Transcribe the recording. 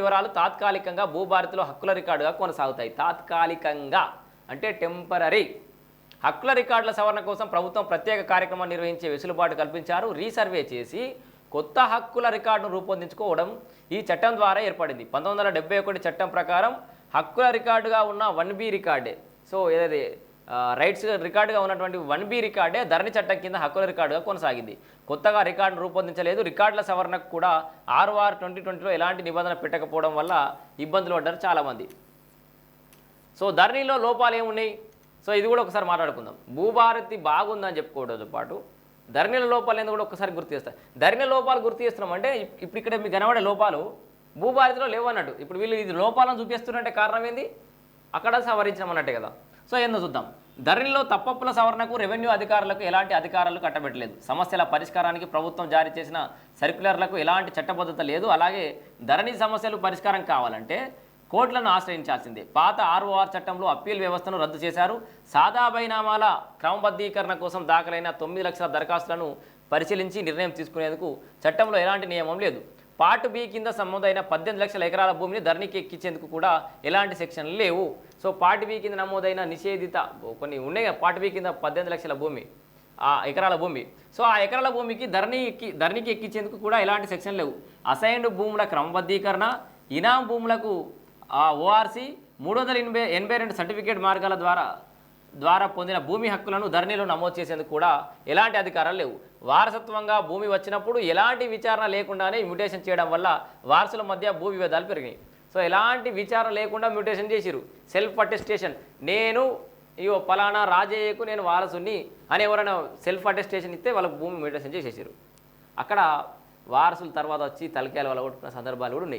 వివరాలు తాత్కాలికంగా భూభారతిలో హక్కుల రికార్డుగా కొనసాగుతాయి. తాత్కాలికంగా అంటే టెంపరరీ. హక్కుల రికార్డుల సవరణ కోసం ప్రభుత్వం ప్రత్యేక కార్యక్రమం నిర్వహించే వెసులుబాటు కల్పించారు. రీసర్వే చేసి కొత్త హక్కుల రికార్డును రూపొందించుకోవడం ఈ చట్టం ద్వారా ఏర్పడింది. 1971 చట్టం ప్రకారం హక్కుల రికార్డుగా ఉన్న 1B రికార్డే, సో ఏదైతే రైట్స్ రికార్డుగా ఉన్నటువంటి 1B రికార్డే ధరణి చట్టం కింద హక్కుల రికార్డుగా కొనసాగింది. కొత్తగా రికార్డును రూపొందించలేదు. రికార్డుల సవరణకు కూడా ROR 2020లో ఎలాంటి నిబంధన పెట్టకపోవడం వల్ల ఇబ్బందులు పడ్డారు చాలామంది. సో ధరణిలో లోపాలు ఏమున్నాయి, సో ఇది కూడా ఒకసారి మాట్లాడుకుందాం. భూభారతి బాగుందని చెప్పుకోవడంతో పాటు ధరణిల లోపాలు ఎందుకు కూడా ఒకసారి గుర్తు చేస్తాం. ధరణి లోపాలు గుర్తు చేస్తున్నాం అంటే ఇప్పుడు ఇక్కడ మీకు కనబడే లోపాలు భూభారతిలో లేవన్నట్టు. ఇప్పుడు వీళ్ళు ఇది లోపాలను చూపిస్తున్నారంటే కారణం ఏంది, అక్కడ సవరించమన్నట్టే కదా. సో ఏందో చూద్దాం. ధరణిలో తప్పప్పుల సవరణకు రెవెన్యూ అధికారులకు ఎలాంటి అధికారాలు కట్టబెట్టలేదు. సమస్యల పరిష్కారానికి ప్రభుత్వం జారీ చేసిన సర్క్యులర్లకు ఎలాంటి చట్టబద్ధత లేదు. అలాగే ధరణి సమస్యలు పరిష్కారం కావాలంటే కోర్టులను ఆశ్రయించాల్సిందే. పాత ROR చట్టంలో అప్పీల్ వ్యవస్థను రద్దు చేశారు. సాదా బైనామాల క్రమబద్ధీకరణ కోసం దాఖలైన 9 లక్షల దరఖాస్తులను పరిశీలించి నిర్ణయం తీసుకునేందుకు చట్టంలో ఎలాంటి నియమం లేదు. పార్ట్ B కింద నమోదైన 18 లక్షల ఎకరాల భూమిని ధరణికి ఎక్కించేందుకు కూడా ఎలాంటి సెక్షన్లు లేవు. సో పార్ట్ B కింద నమోదైన నిషేధిత కొన్ని ఉన్నాయి. పార్ట్ B కింద 18 లక్షల భూమి, ఆ ఎకరాల భూమి, సో ఆ ఎకరాల భూమికి ధరణికి ఎక్కించేందుకు కూడా ఎలాంటి సెక్షన్లు లేవు. అసైన్డ్ భూముల క్రమబద్ధీకరణ, ఇనాం భూములకు ORC 382 సర్టిఫికేట్ మార్గాల ద్వారా పొందిన భూమి హక్కులను ధరణిలో నమోదు చేసేందుకు కూడా ఎలాంటి అధికారాలు లేవు. వారసత్వంగా భూమి వచ్చినప్పుడు ఎలాంటి విచారణ లేకుండానే మ్యూటేషన్ చేయడం వల్ల వారసుల మధ్య భూ విభేదాలు పెరిగినాయి. సో ఎలాంటి విచారణ లేకుండా మ్యూటేషన్ చేసిరు. సెల్ఫ్ అటెస్టేషన్, నేను ఇవో పలానా రాజయ్యకు నేను వారసుని అని ఎవరైనా సెల్ఫ్ అటెస్టేషన్ ఇస్తే వాళ్ళకు భూమి మ్యూటేషన్ చేసేసారు. అక్కడ వారసుల తర్వాత వచ్చి తలకాయల వల్ల కొట్టుకున్న సందర్భాలు కూడా ఉన్నాయి.